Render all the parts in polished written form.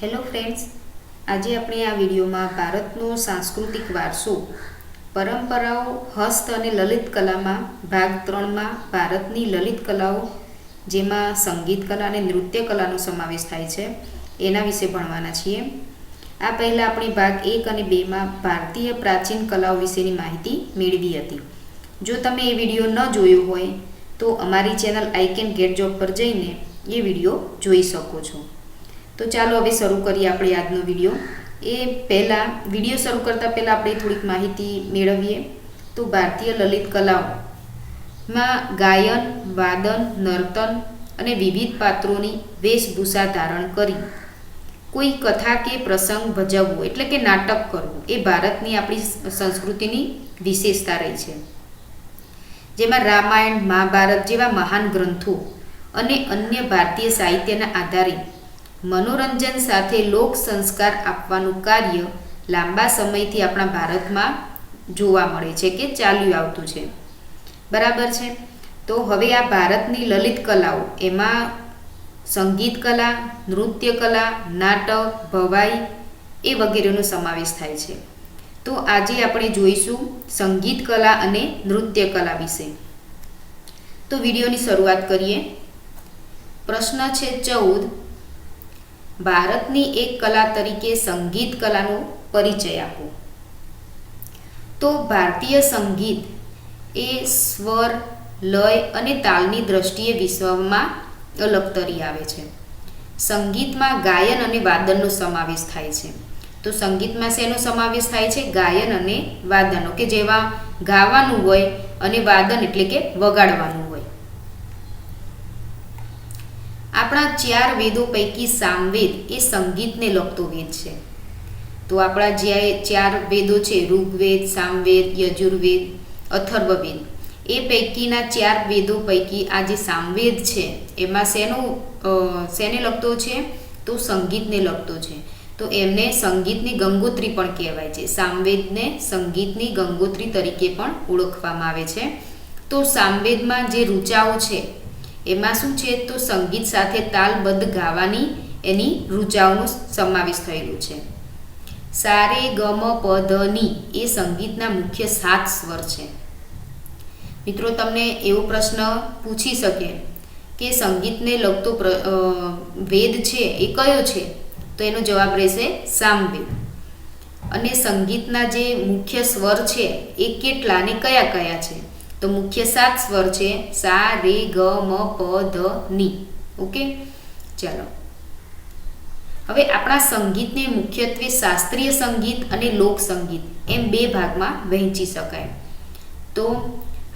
Hello friends, આજે આપણે આ વિડીયોમાં ભારતનો સાંસ્કૃતિક વારસો પરંપરાઓ હસ્ત અને લલિત કલામાં ભાગ 3માં ભારતની લલિત કલાઓ જેમાં સંગીત કલા અને નૃત્ય કલાનો સમાવેશ થાય છે એના વિશે ભણવાના છીએ. આ પહેલાં આપણે ભાગ 1 અને 2માં ભારતીય પ્રાચીન કલાઓ વિશેની માહિતી મેળવી હતી. જો તમે એ વિડીયો ન જોયો હોય તો અમારી channel I can get job પર જઈને એ વિડીયો જોઈ શકો છો. તો ચાલો હવે શરૂ કરીએ આપણે આજનો વિડીયો. એ પહેલાં વિડીયો શરૂ કરતાં પહેલાં આપણે થોડીક માહિતી મેળવીએ. તો ભારતીય લલિત કલાઓમાં ગાયન, વાદન, નર્તન અને વિવિધ પાત્રોની વેશભૂષા ધારણ કરી કોઈ કથા કે પ્રસંગ ભજવવો એટલે કે નાટક કરવું એ ભારતની આપણી સંસ્કૃતિની વિશેષતા રહી છે. જેમાં રામાયણ, મહાભારત જેવા મહાન ગ્રંથો અને અન્ય ભારતીય સાહિત્યના આધારે મનોરંજન સાથે લોક સંસ્કાર આપવાનું કાર્ય લાંબા સમયથી આપણા ભારતમાં જોવા મળે છે કે ચાલ્યું આવતું છે. બરાબર છે. તો હવે આ ભારતની લલિત કલાઓ એમાં સંગીત કલા, નૃત્ય કલા, નાટક, ભવાઈ એ વગેરેનો સમાવેશ થાય છે. તો આજે આપણે જોઈશું સંગીત કલા અને નૃત્ય કલા વિશે. તો વિડીયોની શરૂઆત કરીએ. પ્રશ્ન છે 14. ભારતની એક કલા તરીકે સંગીત કલાનો પરિચય આપો. તો ભારતીય સંગીત એ સ્વર, લય અને તાલની દ્રષ્ટિએ વિશ્વમાં અલગ તરી આવે છે. સંગીતમાં ગાયન અને વાદનનો સમાવેશ થાય છે. તો સંગીતમાં શેનો સમાવેશ થાય છે? ગાયન અને વાદનો, કે જેવા ગાવાનું હોય અને વાદન એટલે કે વગાડવાનું હોય. આપણા 4 વેદો પૈકી સામવેદ એ સંગીતને લગતો વેદ છે. તો આપણા જે 4 વેદો છે, ઋગ્વેદ, સામવેદ, યજુર્વેદ, અથર્વવેદ, એ પૈકીના 4 વેદો પૈકી આ જે સામવેદ છે એમાં શેને લગતો છે? તો સંગીતને લગતો છે. તો એમને સંગીતની ગંગોત્રી પણ કહેવાય છે. સામવેદને સંગીતની ગંગોત્રી તરીકે પણ ઓળખવામાં આવે છે. તો સામવેદમાં જે ઋચાઓ છે એમાં શું છે? તો સંગીત સાથે તાલબદ્ધ ગાવાની એની ઋચાઓનો સમાવેશ થયેલો છે. સા રે ગ મ પ ધ ની એ સંગીતના મુખ્ય 7 સ્વર છે. મિત્રો, તમને એવો પ્રશ્ન પૂછી શકે કે સંગીતને લગતો વેદ છે એ કયો છે? તો એનો જવાબ રહેશે સામવેદ. અને સંગીતના જે મુખ્ય સ્વર છે એ કેટલા અને કયા કયા છે? તો મુખ્ય 7 સ્વર છે: સા, રે, ગ, મ, પ, ધ, ની. ઓકે, ચાલો. હવે આપણા સંગીતને મુખ્યત્વે શાસ્ત્રીય સંગીત અને લોક સંગીત એમ 2 ભાગમાં વહેંચી શકાય. તો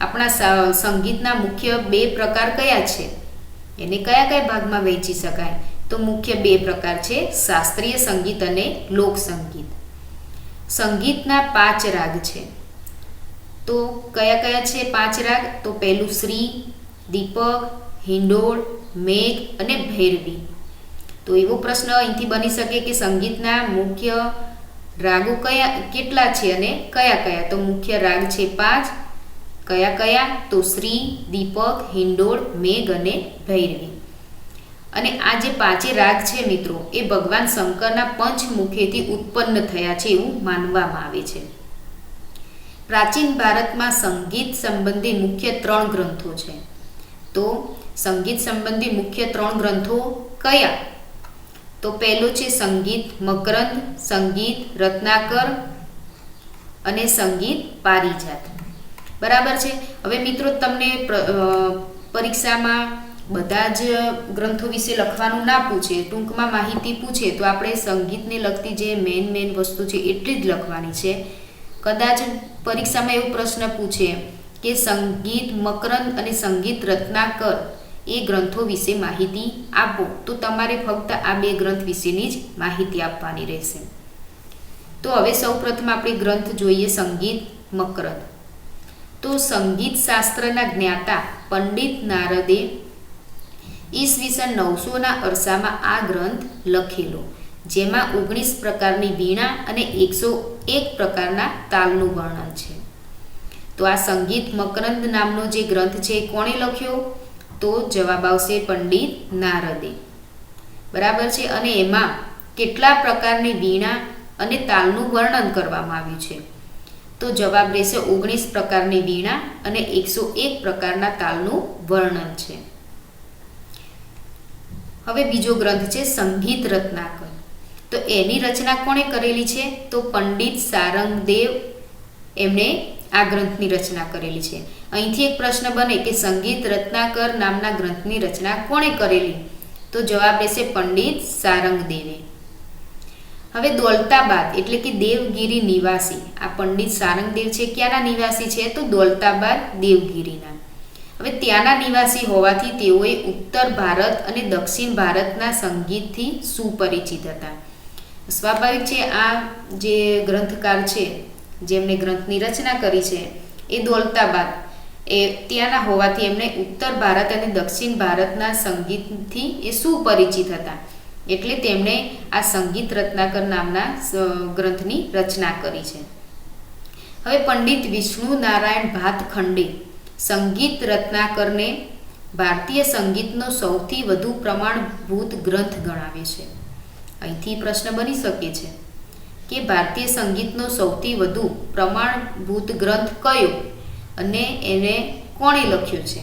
આપણા સંગીતના મુખ્ય 2 પ્રકાર કયા છે? એને કયા કયા ભાગમાં વહેંચી શકાય? તો મુખ્ય 2 પ્રકાર છે: શાસ્ત્રીય સંગીત અને લોક સંગીત. સંગીતના 5 રાગ છે. તો કયા કયા છે 5 રાગ? તો પહેલું શ્રી, દીપક, હિંડોળ, મેઘ અને ભૈરવી. તો એવો પ્રશ્ન અહીંથી બની શકે કે સંગીતના મુખ્ય રાગો કેટલા છે અને કયા કયા? તો મુખ્ય રાગ છે 5. કયા કયા? તો શ્રી, દીપક, હિંડોળ, મેઘ અને ભૈરવી. અને આ જે 5 રાગ છે મિત્રો, એ ભગવાન શંકરના પંચમુખેથી ઉત્પન્ન થયા છે એવું માનવામાં આવે છે. પ્રાચીન ભારતમાં સંગીત સંબંધી મુખ્ય 3 ગ્રંથો છે. તો સંગીત સંબંધી મુખ્ય 3 ગ્રંથો કયા? તો પહેલો છે સંગીત મકરંદ, સંગીત રત્નાકર અને સંગીત પારિજાત. બરાબર છે. હવે મિત્રો, તમને પરીક્ષામાં બધા જ ગ્રંથો વિશે લખવાનું ના પૂછે, ટૂંકમાં માહિતી પૂછે તો આપણે સંગીતને લગતી જે મેઇન વસ્તુ છે એટલી જ લખવાની છે. કદાચ પરીક્ષામાં એવો પ્રશ્ન પૂછે કે સંગીત મકરંદ અને સંગીત રત્નાકર એ ગ્રંથો વિશે માહિતી આપો, તો તમારે ફક્ત આ 2 ગ્રંથ વિશેની જ માહિતી આપવાની રહેશે. તો હવે સૌપ્રથમ આપણે ગ્રંથ જોઈએ સંગીત મકરંદ. તો સંગીત શાસ્ત્રના જ્ઞાતા પંડિત નારદે ઈસવીસન 900ના અરસામાં આ ગ્રંથ લખેલો, જેમાં 19 પ્રકારની વીણા અને 101 પ્રકારના તાલનું વર્ણન છે. તો આ સંગીત મકરંદ નામનો જે ગ્રંથ છે કોણે લખ્યો? તો જવાબ આવશે પંડિત નારદે. બરાબર છે. અને એમાં કેટલા પ્રકારની વીણા અને તાલનું વર્ણન કરવામાં આવ્યું છે? તો જવાબ રહેશે 19 પ્રકારની વીણા અને 101 પ્રકારના તાલનું વર્ણન છે. હવે બીજો ગ્રંથ છે સંગીત રત્નાકર. તો એની રચના કોણે કરેલી છે? તો પંડિત સારંગદેવ એમણે આ ગ્રંથની રચના કરેલી છે. અહીંથી એક પ્રશ્ન બને કે સંગીત રત્નાકર નામના ગ્રંથની રચના કોણે કરેલી? તો જવાબ રહેશે પંડિત સારંગદેવે. હવે દૌલતાબાદ એટલે કે દેવગીરી નિવાસી આ પંડિત સારંગદેવ છે, ક્યાંના નિવાસી છે? તો દૌલતાબાદ દેવગીરીના. હવે ત્યાંના નિવાસી હોવાથી તેઓએ ઉત્તર ભારત અને દક્ષિણ ભારતના સંગીતથી સુપરિચિત હતા. સ્વાભાવિક છે, આ જે ગ્રંથકાર છે જેમણે ગ્રંથની રચના કરી છે એ દૌલતાબાદ એ ત્યાંના હોવાથી એમણે ઉત્તર ભારત અને દક્ષિણ ભારતના સંગીતથી એ સુપરિચિત હતા, એટલે તેમણે આ સંગીત રત્નાકર નામના ગ્રંથની રચના કરી છે. હવે પંડિત વિષ્ણુ નારાયણ ભાતખંડે સંગીત રત્નાકરને ભારતીય સંગીતનો સૌથી વધુ પ્રમાણભૂત ગ્રંથ ગણાવે છે. અહીંથી પ્રશ્ન બની શકે છે કે ભારતીય સંગીતનો સૌથી વધુ પ્રમાણભૂત ગ્રંથ કયો અને એને કોણે લખ્યો છે?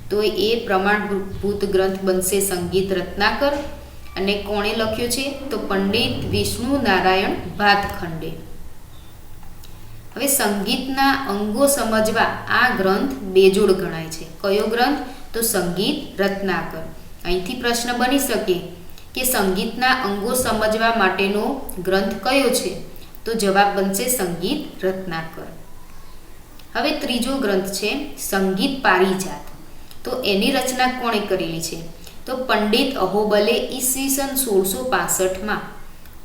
તો એ પ્રમાણભૂત ગ્રંથ બનશે સંગીત રત્નાકર. અને કોણે લખ્યો છે? તો પંડિત વિષ્ણુ નારાયણ ભાતખંડે. હવે સંગીતના અંગો સમજવા આ ગ્રંથ બેજોડ ગણાય છે. કયો ગ્રંથ? તો સંગીત રત્નાકર. અહીંથી પ્રશ્ન બની શકે કે સંગીતના અંગો સમજવા માટેનો ગ્રંથ કયો છે? તો જવાબ બનશે સંગીત રત્નાકર. હવે ત્રીજો ગ્રંથ છે સંગીત પારિજાત. તો એની રચના કોણે કરેલી છે? તો પંડિત અહોબલે ઈસવીસન 1665માં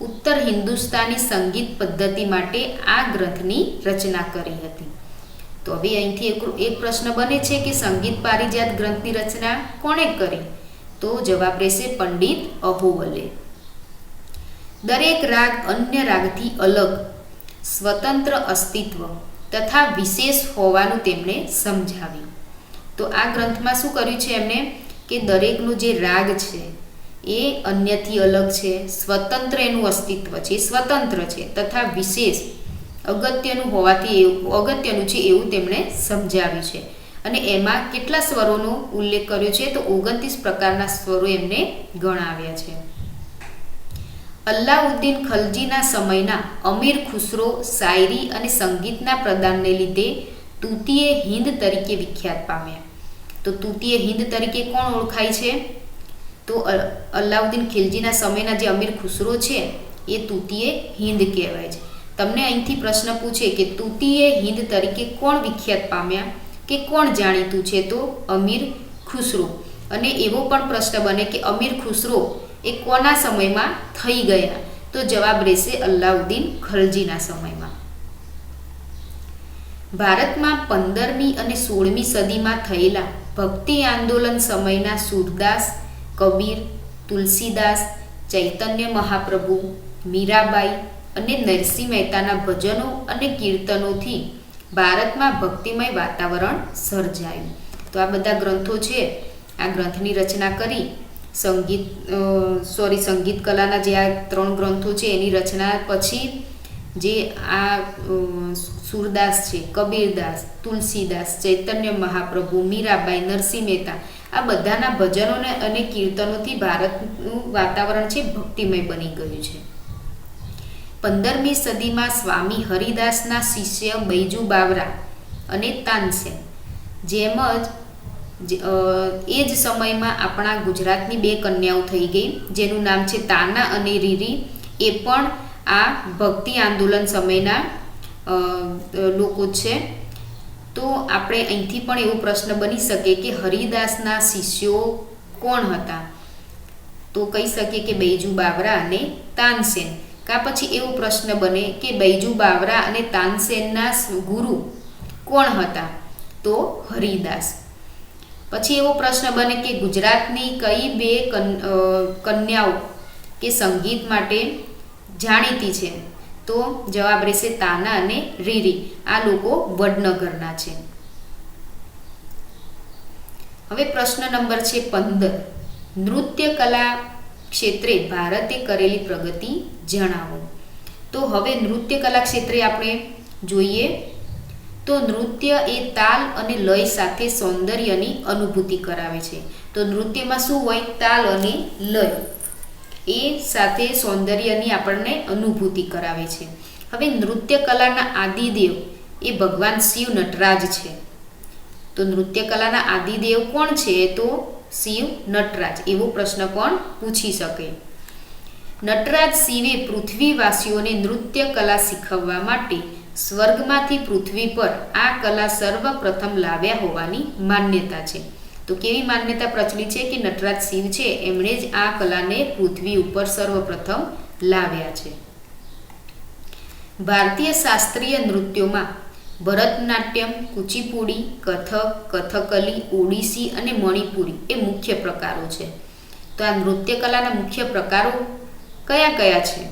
ઉત્તર હિન્દુસ્તાની સંગીત પદ્ધતિ માટે આ ગ્રંથની રચના કરી હતી. તો હવે અહીંથી એક પ્રશ્ન બને છે કે સંગીત પારિજાત ગ્રંથની રચના કોણે કરી? તો જવાબ રહેશે પંડિત અહોબલે. દરેક રાગ અન્ય રાગથી અલગ સ્વતંત્ર અસ્તિત્વ તથા વિશેષ હોવાનું તેમણે સમજાવ્યું. તો આ ગ્રંથમાં શું કર્યું છે એમણે કે દરેકનું જે રાગ છે એ અન્યથી અલગ છે, સ્વતંત્ર એનું અસ્તિત્વ છે, સ્વતંત્ર છે તથા વિશેષ અગત્યનું છે એવું તેમણે સમજાવ્યું છે. અને એમાં કેટલા સ્વરોનો ઉલ્લેખ કર્યો છે? તો 29 પ્રકારના સ્વરો એમને ગણાવ્યા છે. અલ્લાઉદ્દીન ખલજીના સમયના અમીર ખુસરો શાયરી અને સંગીતના પ્રદાનને લીધે તૂતીએ હિન્દ તરીકે વિખ્યાત પામ્યા. તો તૂતીએ હિન્દ તરીકે કોણ ઓળખાય છે? તો અલ્લાઉદ્દીન ખિલજીના સમયના જે અમીર ખુસરો છે એ તૂતીએ હિન્દ કહેવાય છે. તમને અહીંથી પ્રશ્ન પૂછે કે તૂતીએ હિન્દ તરીકે કોણ વિખ્યાત પામ્યા કે કોણ જાણીતું છે? તો અમીર ખુસરો. અને એવો પણ પ્રશ્ન બને કે અમીર ખુસરો એ કોના સમયમાં થઈ ગયા? તો જવાબ રહેશે અલ્લાઉદ્દીન ખલજીના સમયમાં. ભારતમાં 15મી અને 16મી સદીમાં થયેલા ભક્તિ આંદોલન સમયના સૂરદાસ, કબીર, તુલસીદાસ, ચૈતન્ય મહાપ્રભુ, મીરાબાઈ અને નરસિંહ મહેતાના ભજનો અને કીર્તનોથી ભારતમાં ભક્તિમય વાતાવરણ સર્જાયું. તો આ બધા ગ્રંથો છે, આ ગ્રંથની રચના કરી સંગીત કલાના જે આ 3 ગ્રંથો છે એની રચના પછી જે આ સૂરદાસ છે, કબીરદાસ, તુલસીદાસ, ચૈતન્ય મહાપ્રભુ, મીરાબાઈ, નરસિંહ મહેતા આ બધાના ભજનો અને કીર્તનોથી ભારતનું વાતાવરણ છે ભક્તિમય બની ગયું છે. 15મી સદીમાં સ્વામી હરિદાસના શિષ્ય બૈજુ બાવરા અને તાનસેન એ જ સમયમાં આપણા ગુજરાતની 2 કન્યાઓ થઈ ગઈ જેનું નામ છે તાના અને રીરી. એ પણ આ ભક્તિ આંદોલન સમયના લોકો છે. તો આપણે અહીંથી પણ એવો પ્રશ્ન બની શકે કે હરિદાસના શિષ્યો કોણ હતા? તો કહી શકીએ કે બૈજુ બાવરા અને તાનસેન. કા પછી એવો પ્રશ્ન બને કે બૈજુ બાવરા અને તાનસેનના ગુરુ કોણ હતા? તો હરિદાસ. પછી એવો પ્રશ્ન બને કે ગુજરાતની કઈ 2 કન્યાઓ કે સંગીત માટે જાણીતી છે? તો જવાબ રહેશે તાના અને રીરી. આ લોકો વડનગરના છે. હવે પ્રશ્ન નંબર છે 15. નૃત્ય કલા ક્ષેત્રે ભારતે કરેલી પ્રગતિ જણાવો. તો હવે નૃત્ય કલા ક્ષેત્રે આપણે જોઈએ તો નૃત્ય એ તાલ અને લય સાથે સૌંદર્યની અનુભૂતિ કરાવે છે. તો નૃત્યમાં શું હોય? તાલ અને લય એ સાથે સૌંદર્યની આપણને અનુભૂતિ કરાવે છે. હવે નૃત્ય કલાના આદિદેવ એ ભગવાન શિવ નટરાજ છે. તો નૃત્ય કલાના આદિદેવ કોણ છે? તો શિવ નટરાજ. એવો પ્રશ્ન પણ પૂછી શકે. નટરાજ શિવે પૃથ્વીવાસીઓને નૃત્ય કલા શીખવવા માટે સ્વર્ગમાંથી પૃથ્વી પર આ કલા સર્વપ્રથમ લાવ્યા હોવાની માન્યતા છે. તો કેવી માન્યતા પ્રચલિત છે કે નટરાજ શિવ છે એમણે જ આ કલાને પૃથ્વી ઉપર સર્વપ્રથમ લાવ્યા છે. ભારતીય શાસ્ત્રીય નૃત્યોમાં ભરતનાટ્યમ, કુચીપુડી, કથક, કથકલી, ઓડિસી અને મણિપુરી એ મુખ્ય પ્રકારો છે. તો આ નૃત્ય કલાના મુખ્ય પ્રકારો કયા કયા છે?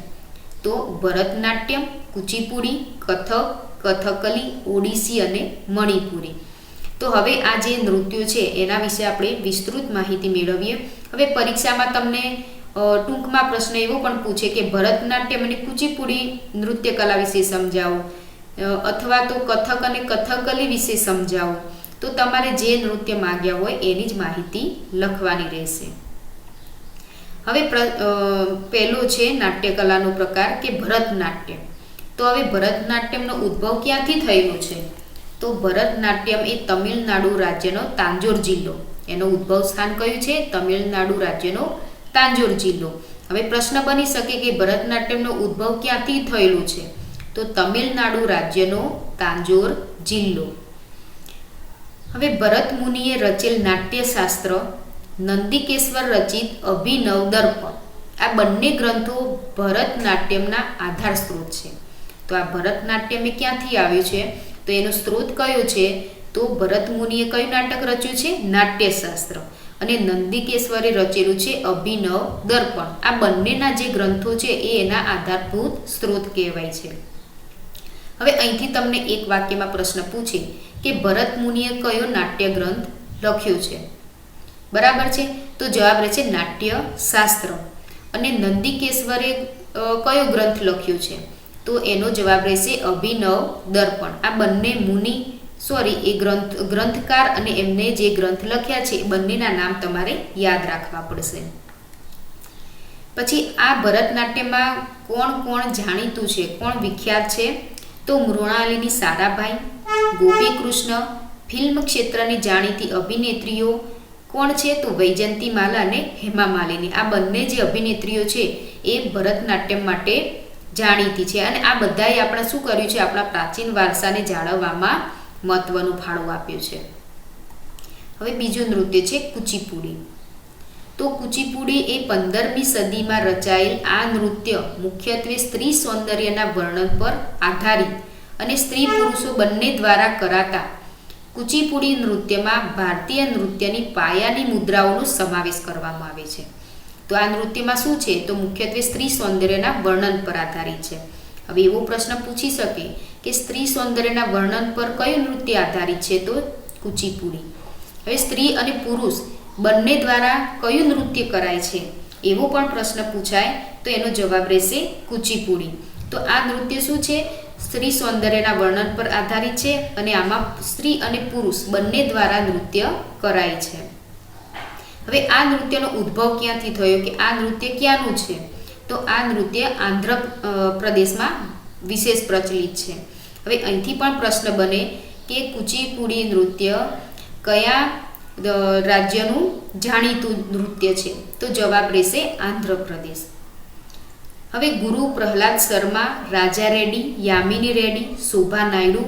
તો ભરતનાટ્યમ, કુચીપુડી, કથક, કથકલી, ઓડિસી અને મણિપુરી. તો હવે આ જે નૃત્યો છે એના વિશે આપણે વિસ્તૃત માહિતી મેળવીએ. હવે પરીક્ષામાં તમને ટૂંકમાં પ્રશ્ન એવો પણ પૂછે કે ભરતનાટ્યમ અને કુચીપુડી નૃત્ય કલા વિશે સમજાવો, અથવા તો કથક અને કથકલી વિશે સમજાવો. તો તમારે જે નૃત્ય માંગ્યા હોય એની જ માહિતી લખવાની રહેશે. હવે પહેલો છે નાટ્યકલાનો પ્રકાર કે ભરતનાટ્યમ. તો હવે ભરતનાટ્યમનો ઉદ્ભવ ક્યાંથી થયેલો છે? તો ભરતનાટ્યમ એ તમિલનાડુ રાજ્યનો તાંજોર જિલ્લો, એનો ઉદ્ભવ સ્થાન કયું છે? તમિલનાડુ રાજ્યનો તાંજોર જિલ્લો. હવે પ્રશ્ન બની શકે કે ભરતનાટ્યમનો ઉદ્ભવ ક્યાંથી થયેલો છે? તો તમિલનાડુ રાજ્યનો તાંજોર જિલ્લો. હવે ભરત મુનિએ રચેલ નાટ્યશાસ્ત્ર, નંદિકેશ્વર રચિત અભિનવ દર્પણ, આ બંને ગ્રંથો ભરતનાટ્યમના આધાર સ્ત્રોત છે. તો આ ભરતનાટ્યમ એ ક્યાંથી આવ્યું છે? તો એનો સ્ત્રોત કયો છે? તો ભરત મુનિએ કયું નાટક રચ્યું છે? નાટ્યશાસ્ત્ર. અને નંદિકેશ્વરે રચેલું છે અભિનવ દર્પણ. આ બંનેના જે ગ્રંથો છે એ એના આધારભૂત સ્ત્રોત કહેવાય છે. હવે અહીંથી તમને એક વાક્યમાં પ્રશ્ન પૂછે કે ભરત મુનિએ કયો નાટ્ય ગ્રંથ લખ્યો છે? બરાબર છે. તો જવાબ રહેશે નાટ્યશાસ્ત્ર. અને નંદિકેશ્વરે કયો ગ્રંથ લખ્યો છે? તો એનો જવાબ રહેશે અભિનવ દર્પણ. આ બંને એ ગ્રંથકાર અને એમને જે ગ્રંથ લખ્યા છે એ બંનેના નામ તમારે યાદ રાખવા પડશે. પછી આ ભરતનાટ્યમમાં કોણ કોણ જાણીતું છે, કોણ વિખ્યાત છે? તો મૃણાલિની સારાભાઈ, ગોપી કૃષ્ણ, ફિલ્મ ક્ષેત્રની જાણીતી અભિનેત્રીઓ કોણ છે? તો વૈજયંતીમાલા અને હેમા માલિની. આ બંને જે અભિનેત્રીઓ છે એ ભરતનાટ્યમ માટે જાણીતી છે. અને આ બધાએ આપણે શું કર્યું છે? આપણા પ્રાચીન વારસાને જાળવવામાં મહત્વનો ફાળો આપ્યો છે. હવે બીજું નૃત્ય છે કુચીપુડી. તો કુચીપુડી એ 15મી સદીમાં રચાયેલ આ નૃત્ય મુખ્યત્વે સ્ત્રી સૌંદર્યના વર્ણન પર આધારિત અને સ્ત્રી પુરુષો બંને દ્વારા કરાતા કુચીપુડી નૃત્યમાં ભારતીય નૃત્યની પાયાની મુદ્રાઓનો સમાવેશ કરવામાં આવે છે. તો આ નૃત્યમાં શું છે? તો મુખ્યત્વે સ્ત્રી સૌંદર્યના વર્ણન પર આધારિત છે. હવે એવો પ્રશ્ન પૂછી શકે કે સ્ત્રી સૌંદર્યના વર્ણન પર કયું નૃત્ય આધારિત છે? તો કુચીપુડી. હવે સ્ત્રી અને પુરુષ બંને દ્વારા કયું નૃત્ય કરાય છે? એવો પણ પ્રશ્ન પૂછાય તો એનો જવાબ રહેશે કુચીપુડી. તો આ નૃત્ય શું છે? સ્ત્રી સૌંદર્યના વર્ણન પર આધારિત છે અને આમાં સ્ત્રી અને પુરુષ બંને દ્વારા નૃત્ય કરાય છે. હવે આ નૃત્યનો ઉદ્ભવ ક્યાંથી થયો, કે આ નૃત્ય ક્યાંનું છે? તો આ નૃત્ય આંધ્ર પ્રદેશમાં વિશેષ પ્રચલિત છે. હવે અહીંથી પણ પ્રશ્ન બને કે કુચીપુડી નૃત્ય કયા રાજ્યનું જાણીતું નૃત્ય છે? તો જવાબ રહેશે આંધ્રપ્રદેશ. હવે ગુરુ પ્રહલાદ શર્મા, રાજા રેડ્ડી, યામિની રેડ્ડી, શોભા નાયડુ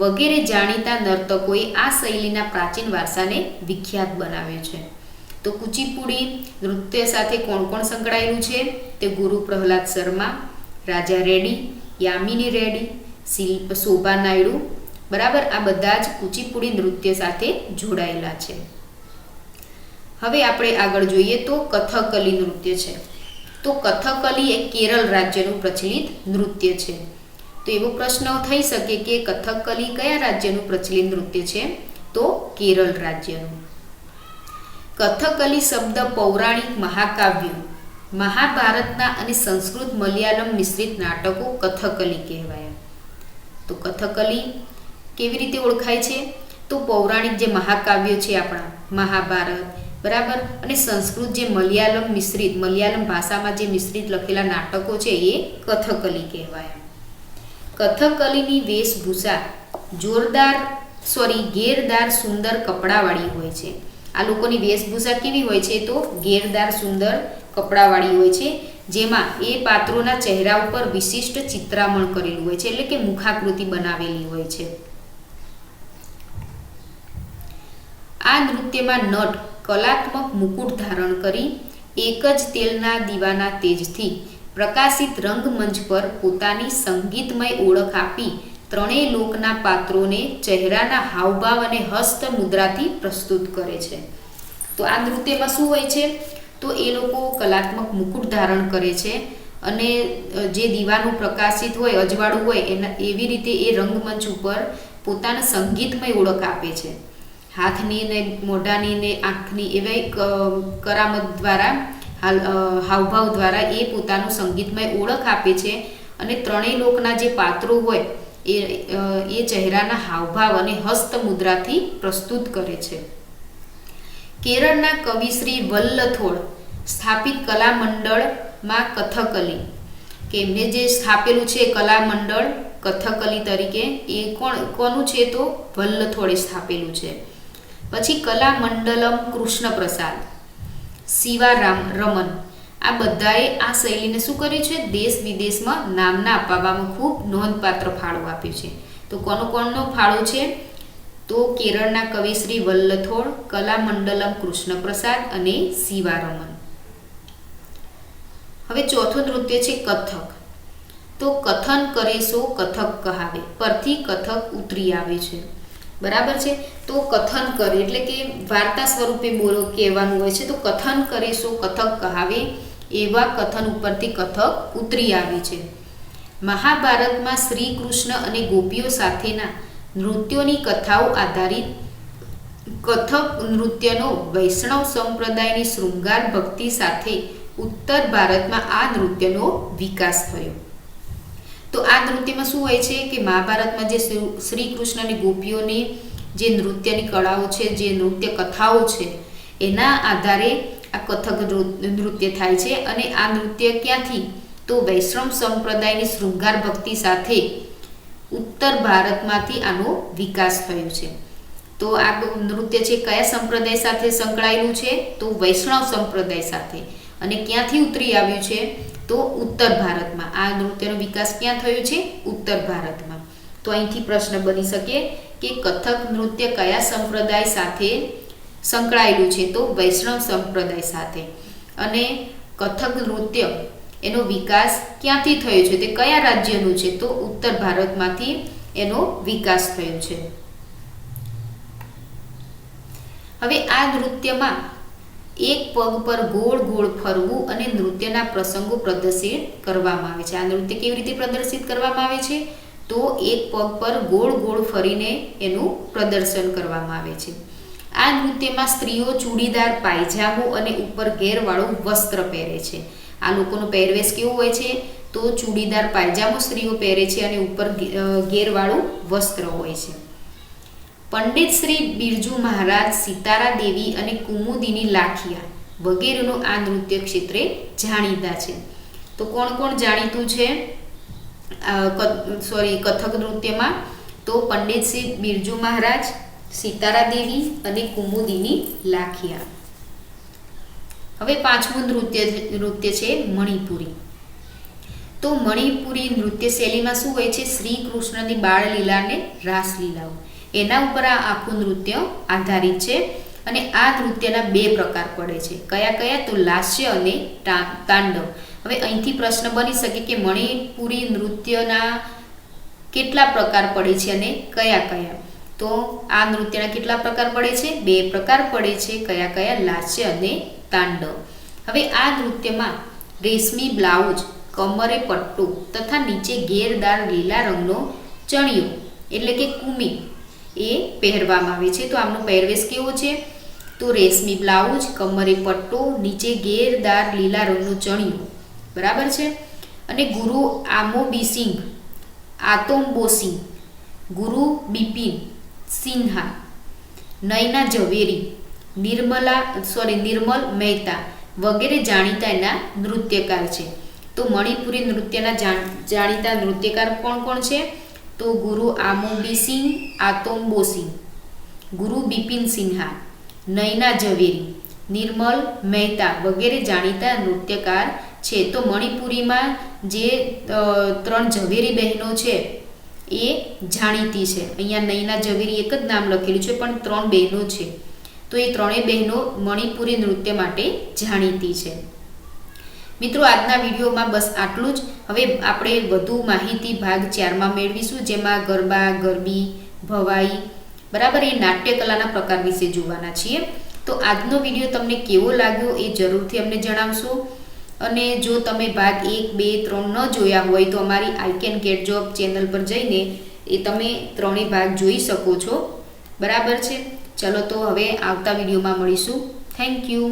વગેરે જાણીતા નર્તકોએ આ શૈલીના પ્રાચીન વારસાને વિખ્યાત બનાવ્યો છે. તો કુચીપુડી નૃત્ય સાથે કોણ કોણ સંકળાયેલું છે? તે ગુરુ પ્રહલાદ શર્મા, રાજા રેડ્ડી, યામિની રેડ્ડી, શોભા નાયડુ. બરાબર, આ બધા જ કુચીપુડી નૃત્ય સાથે જોડાયેલા છે. હવે આપણે આગળ જોઈએ તો કથકલી નૃત્ય છે. તો કથકલી એ કેરળ રાજ્યનું પ્રચલિત નૃત્ય છે. તો એવો પ્રશ્ન થઈ શકે કે કથકલી કયા રાજ્યનું પ્રચલિત નૃત્ય છે? તો કેરળ રાજ્યનું. કથકલી શબ્દ પૌરાણિક મહાકાવ્યો મહાભારતના અને સંસ્કૃત મલયાલમ મિશ્રિત નાટકો કથકલી કહેવાય. તો કથકલી કેવી રીતે ઓળખાય છે? તો પૌરાણિક જે મહાકાવ્યો છે આપણા મહાભારત, બરાબર, અને સંસ્કૃત જે મલયાલમ ભાષામાં જે મિશ્રિત લખેલા નાટકો છે એ કથકલી કહેવાય. કથકલીની વેશભૂષા ઘેરદાર સુંદર કપડાવાળી હોય છે. આ લોકોની વેશભૂષા કેવી હોય છે? તો ઘેરદાર સુંદર કપડાવાળી હોય છે, જેમાં એ પાત્રોના ચહેરા ઉપર વિશિષ્ટ ચિત્રામણ કરેલું હોય છે, એટલે કે મુખાકૃતિ બનાવેલી હોય છે. આ નૃત્યમાં નટ કલાત્મક મુકુટ ધારણ કરી એક જ તેલના દીવાના તેજથી પ્રકાશિત રંગમંચ પર પોતાની સંગીતમય ઓળખ આપી ત્રણેય લોકના પાત્રોને ચહેરાના હાવભાવ અને હસ્ત મુદ્રાથી પ્રસ્તુત કરે છે. તો આ નૃત્યમાં શું હોય છે? તો એ લોકો કલાત્મક મુકુટ ધારણ કરે છે અને જે દીવાનું પ્રકાશિત હોય, અજવાળું હોય, એવી રીતે એ રંગમંચ ઉપર પોતાના સંગીતમય ઓળખ આપે છે. હાથની ને મોઢાની ને આંખની એવા કરામત દ્વારા, હાવભાવ દ્વારા એ પોતાનું સંગીતમય ઓળખ આપે છે અને ત્રણેય લોકના જે પાત્રો હોય એ ચહેરાના હાવભાવ અને હસ્ત મુદ્રાથી પ્રસ્તુત કરે છે. કેરળના કવિ શ્રી વલ્લથોડ સ્થાપિત કલામંડળમાં કથકલી, કે એમને જે સ્થાપેલું છે કલામંડળ કથકલી તરીકે, એ કોનું છે? તો વલ્લથોડે સ્થાપેલું છે. પછી કલામંડલમ કૃષ્ણપ્રસાદ, શિવારમન, આ બધાએ આ શૈલીને શું કર્યું છે? દેશ વિદેશમાં નામના અપાવવામાં ખૂબ નોંધપાત્ર ફાળો આપ્યો છે. તો કોનો ફાળો છે? તો કેરળના કવિ શ્રી વલ્લથોડ, કલામંડલમ કૃષ્ણપ્રસાદ અને શિવારમન. હવે ચોથું નૃત્ય છે કથક. તો કથન કરે સો કથક કહાવે, પરથી કથક ઉતરી આવે છે, બરાબર છે. તો કથન કરે એટલે કે વાર્તા સ્વરૂપે કહેવાનું હોય છે. તો કથન કરે સો કથક કહાવે, એવા કથન ઉપરથી કથક ઉતરી આવે છે. મહાભારતમાં શ્રી કૃષ્ણ અને ગોપીઓ સાથેના નૃત્યોની કથાઓ આધારિત કથક નૃત્યનો વૈષ્ણવ સંપ્રદાયની શૃંગાર ભક્તિ સાથે ઉત્તર ભારતમાં આ નૃત્યનો વિકાસ થયો. તો આ નૃત્યમાં શું હોય છે કે મહાભારતમાં જે શ્રી કૃષ્ણ અને ગોપીઓની જે નૃત્યની કળાઓ છે, જે નૃત્ય કથાઓ છે, એના આધારે આ કથક નૃત્ય થાય છે. અને આ નૃત્ય ક્યાંથી? તો વૈષ્ણવ સંપ્રદાયની શૃંગાર ભક્તિ સાથે ઉત્તર ભારતમાંથી આનો વિકાસ થયો છે. તો આ નૃત્ય છે કયા સંપ્રદાય સાથે સંકળાયેલું છે? તો વૈષ્ણવ સંપ્રદાય સાથે. અને ક્યાંથી ઉતરી આવ્યું છે? તો ઉત્તર ભારતમાં. આ નૃત્યનો વિકાસ ક્યાં થયો છે? ઉત્તર ભારતમાં. તો અહીંથી પ્રશ્ન બની શકે કે કથક નૃત્ય કયા સંપ્રદાય સાથે સંકળાયેલું છે? તો વૈષ્ણવ સંપ્રદાય સાથે. અને કથક નૃત્ય એનો વિકાસ ક્યાંથી થયો છે? તે કયા રાજ્યનું છે? તો ઉત્તર ભારતમાંથી એનો વિકાસ થયો છે. હવે આ નૃત્યમાં એક પગ પર ગોળ ગોળ ફરવું અને નૃત્યના પ્રસંગો પ્રદર્શિત કરવામાં આવે છે. આ નૃત્ય કેવી રીતે પ્રદર્શિત કરવામાં આવે છે? તો એક પગ પર ગોળ ગોળ ફરીને એનું પ્રદર્શન કરવામાં આવે છે. આ નૃત્યમાં સ્ત્રીઓ ચૂડીદાર પાયજામો અને ઉપર ઘેરવાળું વસ્ત્ર પહેરે છે. આ લોકોનો પહેરવેશ કેવો હોય છે? તો ચૂડીદાર પાયજામો સ્ત્રીઓ પહેરે છે અને ઉપર ઘેરવાળું વસ્ત્ર હોય છે. પંડિત શ્રી બિરજુ મહારાજ, સિતારા દેવી અને કુમુદિની લાખિયા વગેરેનું આ નૃત્ય ક્ષેત્રે જાણીતા છે. તો કોણ કોણ જાણીતું છે કથક નૃત્યમાં? તો પંડિત શ્રી બિરજુ મહારાજ, સિતારા દેવી અને કુમુદિની લાખિયા. હવે પાંચમું નૃત્ય છે મણિપુરી. તો મણિપુરી નૃત્ય શૈલીમાં શું હોય છે? શ્રી કૃષ્ણની બાળલીલા અને રાસલીલાઓ, એના ઉપર આ આખું નૃત્ય આધારિત છે. અને આ નૃત્યના બે પ્રકાર પડે છે. કયા કયા? તો લાસ્ય અને તાંડવ. હવે અહીંથી પ્રશ્ન બની શકે કે મણિપુરી નૃત્યના કેટલા પ્રકાર પડે છે અને કયા કયા? તો આ નૃત્યના કેટલા પ્રકાર પડે છે? બે પ્રકાર પડે છે. કયા કયા? લાસ્ય અને તાંડવ. હવે આ નૃત્યમાં રેશમી બ્લાઉઝ, કમરે પટ્ટો તથા નીચે ઘેરદાર લીલા રંગનો ચણિયો એટલે કે કુમી એ પહેરવામાં આવે છે. તો આમનો પહેરવેશ કેવો છે? તો રેશમી બ્લાઉઝ, કમરે પટ્ટો, નીચે ઘેરદાર લીલા રંગનું ચણિયું, બરાબર છે. અને ગુરુ આમોબીસિંગ આતોમ્બોસિંગ, ગુરુ બિપિન સિન્હા, નયના ઝવેરી, નિર્મલ મહેતા વગેરે જાણીતા એના નૃત્યકાર છે. તો મણિપુરી નૃત્યના જાણીતા નૃત્યકાર કોણ કોણ છે? તો ગુરુ આમોબીસિંગ આતોમ્બોસિંગ, ગુરુ બિપિન સિન્હા, નયના ઝવેરી, નિર્મલ મહેતા વગેરે જાણીતા નૃત્યકાર છે. તો મણિપુરીમાં જે 3 ઝવેરી બહેનો છે એ જાણીતી છે. અહીંયા નયના ઝવેરી એક જ નામ લખેલું છે પણ 3 બહેનો છે. તો એ 3 બહેનો મણિપુરી નૃત્ય માટે જાણીતી છે. મિત્રો, આજના વિડીયોમાં બસ આટલું જ. હવે આપણે વધુ માહિતી ભાગ 4માં મેળવીશું, જેમાં ગરબા, ગરબી, ભવાઈ, બરાબર, એ નાટ્યકલાના પ્રકાર વિશે જોવાના છીએ. તો આજનો વિડીયો તમને કેવો લાગ્યો એ જરૂરથી અમને જણાવશો. અને જો તમે ભાગ 1, 2, 3 ન જોયા હોય તો અમારી I can get job channel પર જઈને એ તમે 3 ભાગ જોઈ શકો છો, બરાબર છે. ચલો તો હવે આવતા વિડીયોમાં મળીશું. Thank you.